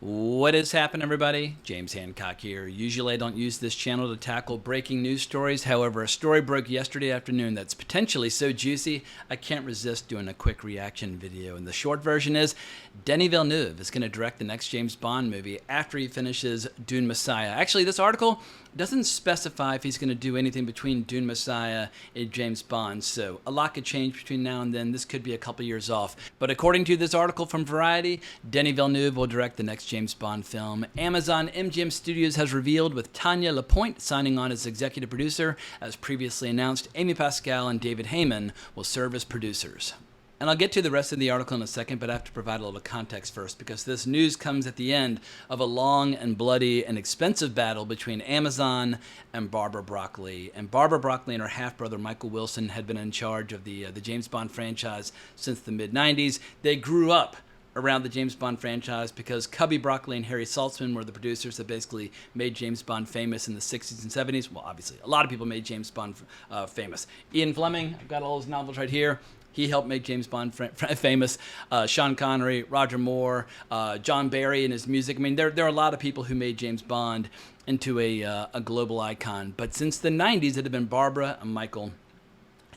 What is happening, everybody? James Hancock here. Usually I don't use this channel to tackle breaking news stories. However, a story broke yesterday afternoon that's potentially so juicy, I can't resist doing a quick reaction video. And the short version is, Denis Villeneuve is going to direct the next James Bond movie after he finishes Dune Messiah. Actually, this article doesn't specify if he's going to do anything between Dune Messiah and James Bond, so a lot could change between now and then. This could be a couple years off. But according to this article from Variety, Denis Villeneuve will direct the next James Bond film. Amazon MGM Studios has revealed, with Tanya Lapointe signing on as executive producer. As previously announced, Amy Pascal and David Heyman will serve as producers. And I'll get to the rest of the article in a second, but I have to provide a little context first, because this news comes at the end of a long and bloody and expensive battle between Amazon and Barbara Broccoli. And Barbara Broccoli and her half-brother Michael Wilson had been in charge of the James Bond franchise since the mid-90s. They grew up around the James Bond franchise because Cubby Broccoli and Harry Saltzman were the producers that basically made James Bond famous in the 60s and 70s. Well, obviously, a lot of people made James Bond famous. Ian Fleming, I've got all his novels right here. He helped make James Bond famous. Sean Connery, Roger Moore, John Barry and his music. I mean, there are a lot of people who made James Bond into a global icon. But since the 90s, it had been Barbara and Michael.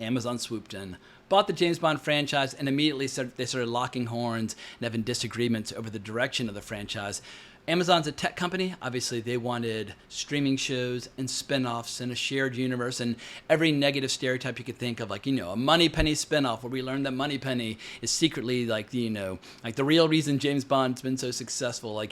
Amazon swooped in, bought the James Bond franchise, and immediately they started locking horns and having disagreements over the direction of the franchise. Amazon's a tech company. Obviously, they wanted streaming shows and spin-offs and a shared universe and every negative stereotype you could think of, like, a Moneypenny spin-off where we learned that Moneypenny is secretly like the real reason James Bond's been so successful.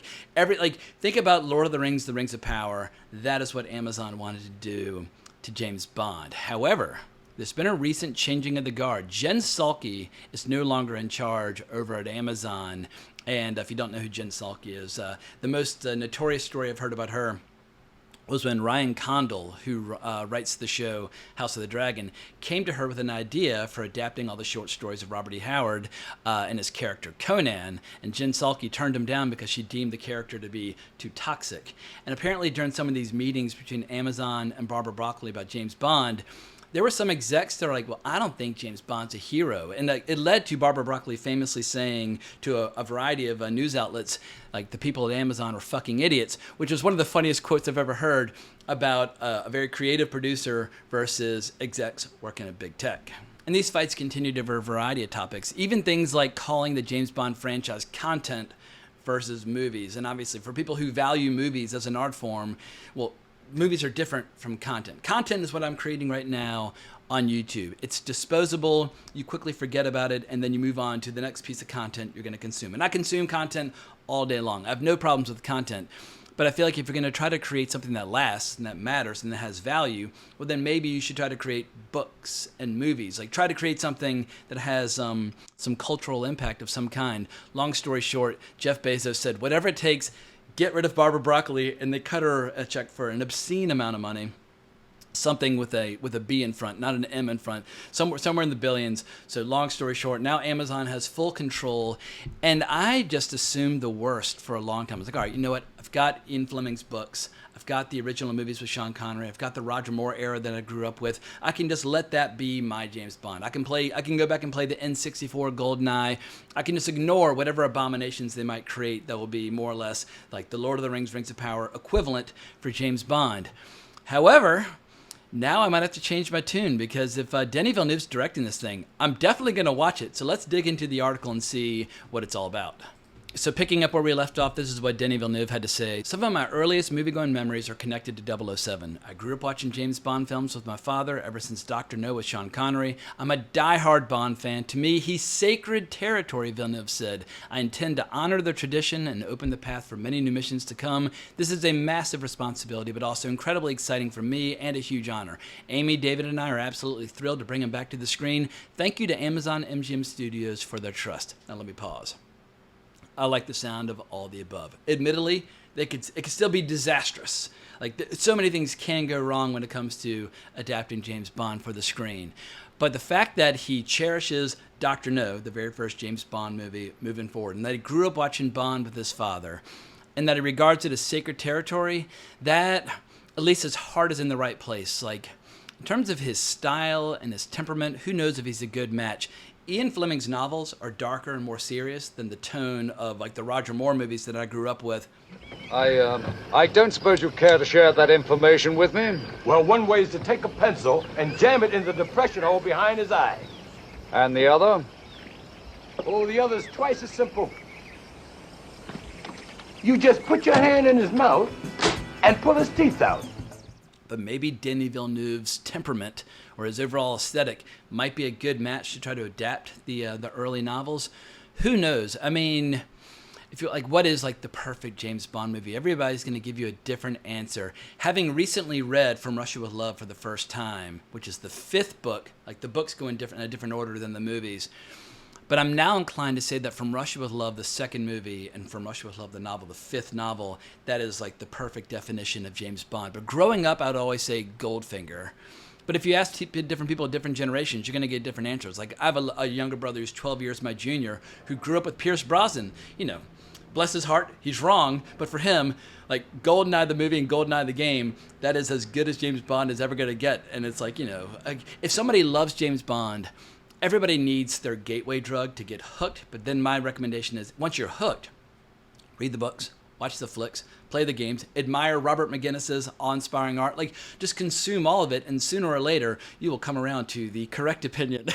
Think about Lord of the Rings, The Rings of Power. That is what Amazon wanted to do to James Bond. However, there's been a recent changing of the guard. Jen Psaki is no longer in charge over at Amazon. And if you don't know who Jen Psaki is, the most notorious story I've heard about her was when Ryan Condal, who writes the show House of the Dragon, came to her with an idea for adapting all the short stories of Robert E. Howard and his character Conan, and Jen Psaki turned him down because she deemed the character to be too toxic. And apparently during some of these meetings between Amazon and Barbara Broccoli about James Bond, there were some execs that are like, well, I don't think James Bond's a hero. And it led to Barbara Broccoli famously saying to a variety of news outlets, like, the people at Amazon are fucking idiots, which was one of the funniest quotes I've ever heard about a very creative producer versus execs working at big tech. And these fights continued over a variety of topics, even things like calling the James Bond franchise content versus movies. And obviously, for people who value movies as an art form, well, movies are different from content. Content is what I'm creating right now on YouTube. It's disposable, you quickly forget about it, and then you move on to the next piece of content you're going to consume. And I consume content all day long. I have no problems with content. But I feel like if you're going to try to create something that lasts and that matters and that has value, well, then maybe you should try to create books and movies. Like, try to create something that has some cultural impact of some kind. Long story short, Jeff Bezos said, whatever it takes, get rid of Barbara Broccoli, and they cut her a check for an obscene amount of money. Something with a B in front, not an M in front, somewhere in the billions. So long story short, now Amazon has full control, and I just assumed the worst for a long time. I was like, all right, you know what? I've got Ian Fleming's books. I've got the original movies with Sean Connery. I've got the Roger Moore era that I grew up with. I can just let that be my James Bond. I can go back and play the N64 GoldenEye. I can just ignore whatever abominations they might create that will be more or less like the Lord of the Rings, Rings of Power equivalent for James Bond. However, now I might have to change my tune, because if Denis Villeneuve's directing this thing, I'm definitely going to watch it. So let's dig into the article and see what it's all about. So picking up where we left off, this is what Denis Villeneuve had to say. Some of my earliest movie-going memories are connected to 007. I grew up watching James Bond films with my father ever since Dr. No with Sean Connery. I'm a die-hard Bond fan. To me, he's sacred territory, Villeneuve said. I intend to honor the tradition and open the path for many new missions to come. This is a massive responsibility, but also incredibly exciting for me and a huge honor. Amy, David, and I are absolutely thrilled to bring him back to the screen. Thank you to Amazon MGM Studios for their trust. Now let me pause. I like the sound of all the above. Admittedly, it could still be disastrous. Like, so many things can go wrong when it comes to adapting James Bond for the screen. But the fact that he cherishes Dr. No, the very first James Bond movie, moving forward, and that he grew up watching Bond with his father, and that he regards it as sacred territory, that, at least his heart is in the right place. Like, in terms of his style and his temperament, who knows if he's a good match? Ian Fleming's novels are darker and more serious than the tone of like the Roger Moore movies that I grew up with. I don't suppose you care to share that information with me? Well, one way is to take a pencil and jam it in the depression hole behind his eye. And the other? Oh, the other's twice as simple. You just put your hand in his mouth and pull his teeth out. But maybe Denis Villeneuve's temperament or his overall aesthetic might be a good match to try to adapt the early novels. Who knows? I mean, if you're like, what is like the perfect James Bond movie? Everybody's going to give you a different answer. Having recently read From Russia with Love for the first time, which is the 5th book, like the books go in a different order than the movies. But I'm now inclined to say that From Russia with Love, the 2nd movie, and From Russia with Love, the novel, the 5th novel, that is like the perfect definition of James Bond. But growing up, I'd always say Goldfinger. But if you ask different people of different generations, you're going to get different answers. Like I have a younger brother who's 12 years my junior who grew up with Pierce Brosnan. You know, bless his heart, he's wrong. But for him, like GoldenEye the movie and GoldenEye the game, that is as good as James Bond is ever going to get. And it's like, you know, if somebody loves James Bond, everybody needs their gateway drug to get hooked. But then my recommendation is once you're hooked, read the books, watch the flicks, play the games, admire Robert McGinnis's awe-inspiring art. Like, just consume all of it, and sooner or later, you will come around to the correct opinion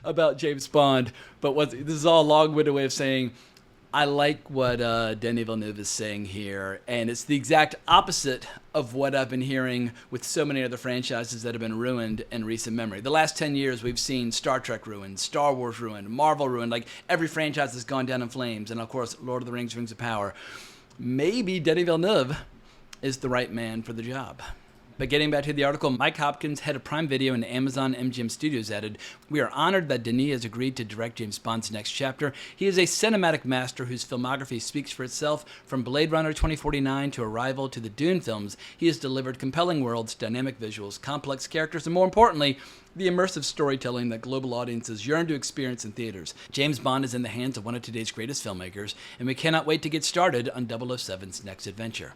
about James Bond. But this is all a long-winded way of saying I like what Denis Villeneuve is saying here, and it's the exact opposite of what I've been hearing with so many other franchises that have been ruined in recent memory. The last 10 years, we've seen Star Trek ruined, Star Wars ruined, Marvel ruined. Like, every franchise has gone down in flames, and of course, Lord of the Rings, Rings of Power. Maybe Denis Villeneuve is the right man for the job. But getting back to the article, Mike Hopkins, head of Prime Video and Amazon MGM Studios, added, "We are honored that Denis has agreed to direct James Bond's next chapter. He is a cinematic master whose filmography speaks for itself. From Blade Runner 2049 to Arrival to the Dune films, he has delivered compelling worlds, dynamic visuals, complex characters, and more importantly, the immersive storytelling that global audiences yearn to experience in theaters. James Bond is in the hands of one of today's greatest filmmakers, and we cannot wait to get started on 007's next adventure."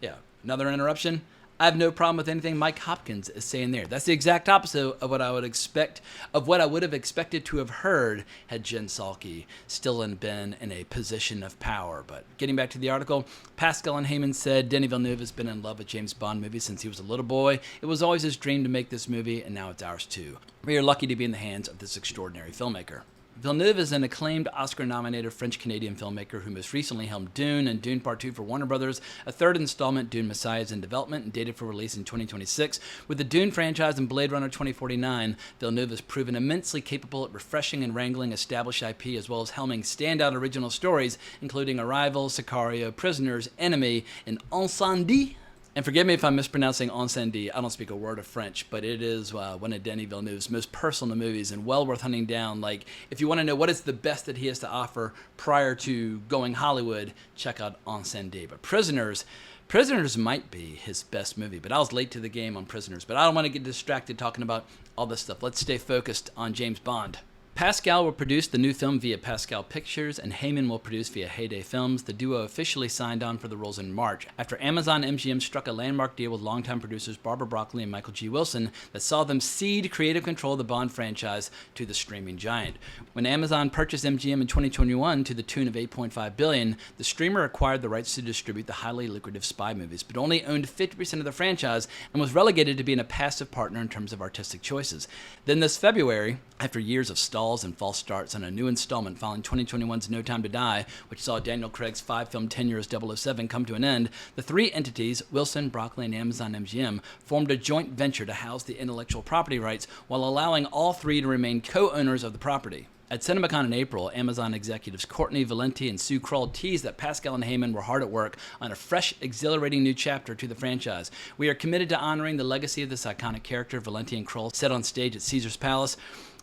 Yeah, another interruption. I have no problem with anything Mike Hopkins is saying there. That's the exact opposite of what I would expect, of what I would have expected to have heard had Jen Psaki still been in a position of power. But getting back to the article, Pascal and Heyman said Denis Villeneuve has been in love with James Bond movies since he was a little boy. It was always his dream to make this movie, and now it's ours too. We are lucky to be in the hands of this extraordinary filmmaker. Villeneuve is an acclaimed Oscar-nominated French-Canadian filmmaker who most recently helmed Dune and Dune Part 2 for Warner Brothers. A third installment, Dune Messiah, is in development and dated for release in 2026. With the Dune franchise and Blade Runner 2049, Villeneuve has proven immensely capable at refreshing and wrangling established IP as well as helming standout original stories, including Arrival, Sicario, Prisoners, Enemy, and Incendie. And forgive me if I'm mispronouncing Incendie. I don't speak a word of French, but it is one of Denis Villeneuve's most personal movies and well worth hunting down. Like, if you want to know what is the best that he has to offer prior to going Hollywood, check out Incendie. But Prisoners might be his best movie, but I was late to the game on Prisoners. But I don't want to get distracted talking about all this stuff. Let's stay focused on James Bond. Pascal will produce the new film via Pascal Pictures, and Heyman will produce via Heyday Films. The duo officially signed on for the roles in March, after Amazon MGM struck a landmark deal with longtime producers Barbara Broccoli and Michael G. Wilson that saw them cede creative control of the Bond franchise to the streaming giant. When Amazon purchased MGM in 2021 to the tune of $8.5 billion, the streamer acquired the rights to distribute the highly lucrative spy movies, but only owned 50% of the franchise and was relegated to being a passive partner in terms of artistic choices. Then this February, after years of stalls and false starts on a new installment following 2021's No Time to Die, which saw Daniel Craig's 5-film tenure as 007 come to an end, the three entities, Wilson, Broccoli, and Amazon MGM, formed a joint venture to house the intellectual property rights while allowing all three to remain co-owners of the property. At CinemaCon in April, Amazon executives Courtney Valenti and Sue Kroll teased that Pascal and Heyman were hard at work on a fresh, exhilarating new chapter to the franchise. "We are committed to honoring the legacy of this iconic character," Valenti and Kroll said on stage at Caesar's Palace.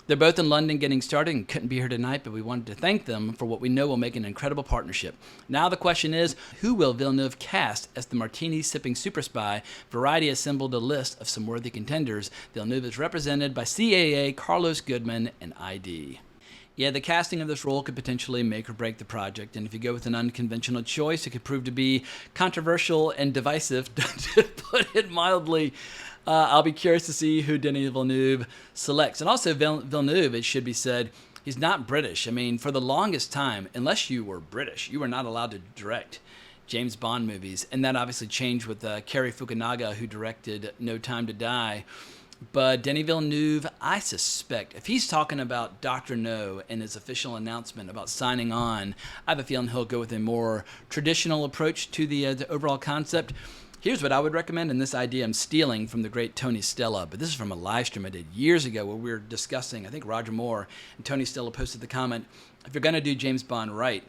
"They're both in London getting started and couldn't be here tonight, but we wanted to thank them for what we know will make an incredible partnership." Now the question is, who will Villeneuve cast as the martini-sipping super spy? Variety assembled a list of some worthy contenders. Villeneuve is represented by CAA, Carlos Goodman, and ID. Yeah, the casting of this role could potentially make or break the project, and if you go with an unconventional choice, it could prove to be controversial and divisive, to put it mildly. I'll be curious to see who Denis Villeneuve selects. And also, Villeneuve, it should be said, he's not British. I mean, for the longest time, unless you were British, you were not allowed to direct James Bond movies. And that obviously changed with Cary Fukunaga, who directed No Time to Die. But Denis Villeneuve, I suspect, if he's talking about Dr. No in his official announcement about signing on, I have a feeling he'll go with a more traditional approach to the overall concept. Here's what I would recommend, and this idea I'm stealing from the great Tony Stella, but this is from a live stream I did years ago where we were discussing, I think Roger Moore and Tony Stella posted the comment, if you're going to do James Bond right,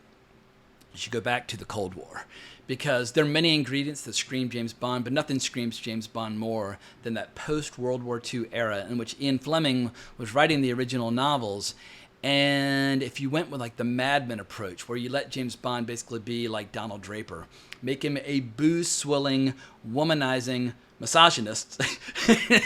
you should go back to the Cold War, because there are many ingredients that scream James Bond, but nothing screams James Bond more than that post-World War II era in which Ian Fleming was writing the original novels. And if you went with like the Mad Men approach, where you let James Bond basically be like Donald Draper, make him a booze-swilling, womanizing misogynist,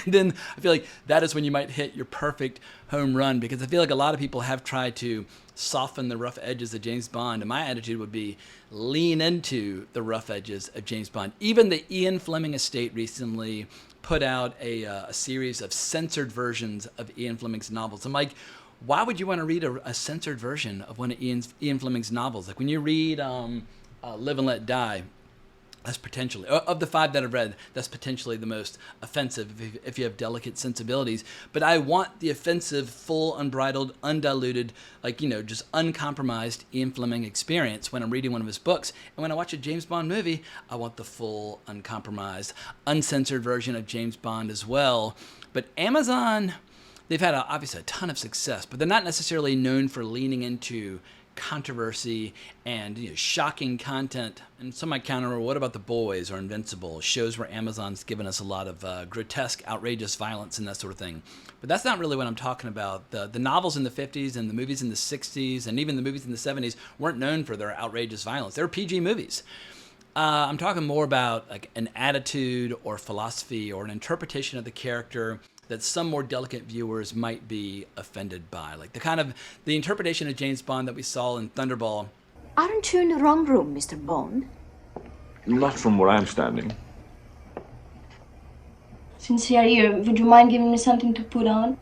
then I feel like that is when you might hit your perfect home run, because I feel like a lot of people have tried to soften the rough edges of James Bond, and my attitude would be lean into the rough edges of James Bond. Even the Ian Fleming estate recently put out a series of censored versions of Ian Fleming's novels. I'm like, why would you want to read a censored version of one of Ian Fleming's novels? Like when you read Live and Let Die, that's potentially, of the 5 that I've read, that's potentially the most offensive if you have delicate sensibilities. But I want the offensive, full, unbridled, undiluted, just uncompromised Ian Fleming experience when I'm reading one of his books. And when I watch a James Bond movie, I want the full, uncompromised, uncensored version of James Bond as well. But Amazon, they've had obviously a ton of success, but they're not necessarily known for leaning into controversy and shocking content. And some might counter, what about The Boys or Invincible, shows where Amazon's given us a lot of grotesque, outrageous violence and that sort of thing. But that's not really what I'm talking about. The novels in the 50s and the movies in the 60s and even the movies in the 70s weren't known for their outrageous violence. They were PG movies. I'm talking more about like an attitude or philosophy or an interpretation of the character that some more delicate viewers might be offended by. Like the interpretation of James Bond that we saw in Thunderball. Aren't you in the wrong room, Mr. Bond? Not from where I'm standing. Since you're here, would you mind giving me something to put on?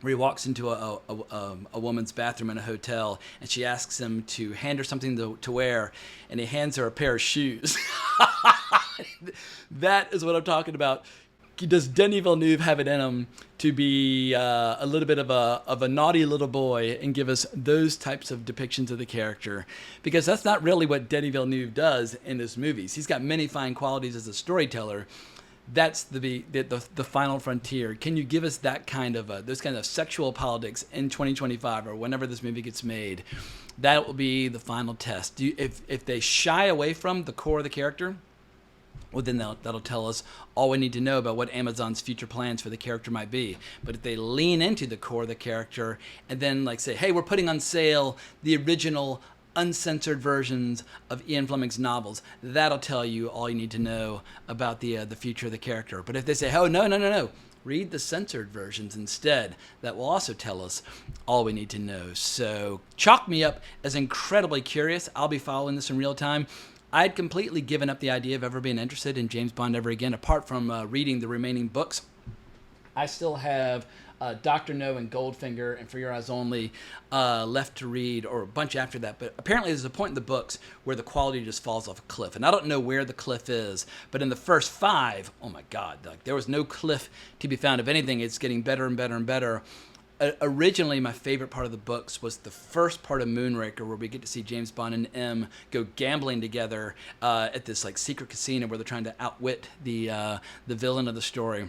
Where he walks into a woman's bathroom in a hotel, and she asks him to hand her something to wear, and he hands her a pair of shoes. That is what I'm talking about. Does Denis Villeneuve have it in him to be a little bit of a naughty little boy and give us those types of depictions of the character? Because that's not really what Denis Villeneuve does in his movies. He's got many fine qualities as a storyteller. That's the final frontier. Can you give us that kind of those kind of sexual politics in 2025 or whenever this movie gets made? That will be the final test. If they shy away from the core of the character, well, then that'll tell us all we need to know about what Amazon's future plans for the character might be. But if they lean into the core of the character and then say, hey, we're putting on sale the original uncensored versions of Ian Fleming's novels, that'll tell you all you need to know about the future of the character. But if they say, oh, no, read the censored versions instead, that will also tell us all we need to know. So chalk me up as incredibly curious. I'll be following this in real time. I'd completely given up the idea of ever being interested in James Bond ever again, apart from reading the remaining books. I still have Dr. No and Goldfinger and For Your Eyes Only left to read, or a bunch after that. But apparently there's a point in the books where the quality just falls off a cliff. And I don't know where the cliff is, but in the first 5, oh my God, there was no cliff to be found. If anything, it's getting better and better and better. Originally, my favorite part of the books was the first part of Moonraker, where we get to see James Bond and M go gambling together at this secret casino where they're trying to outwit the villain of the story.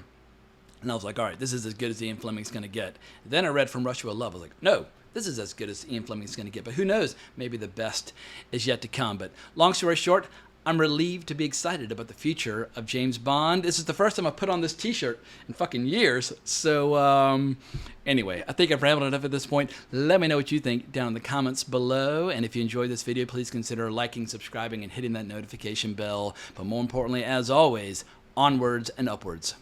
And I was like, all right, this is as good as Ian Fleming's going to get. Then I read From Russia with Love. I was like, no, this is as good as Ian Fleming's going to get. But who knows? Maybe the best is yet to come. But long story short, I'm relieved to be excited about the future of James Bond. This is the first time I've put on this t-shirt in fucking years. So anyway, I think I've rambled enough at this point. Let me know what you think down in the comments below. And if you enjoyed this video, please consider liking, subscribing, and hitting that notification bell. But more importantly, as always, onwards and upwards.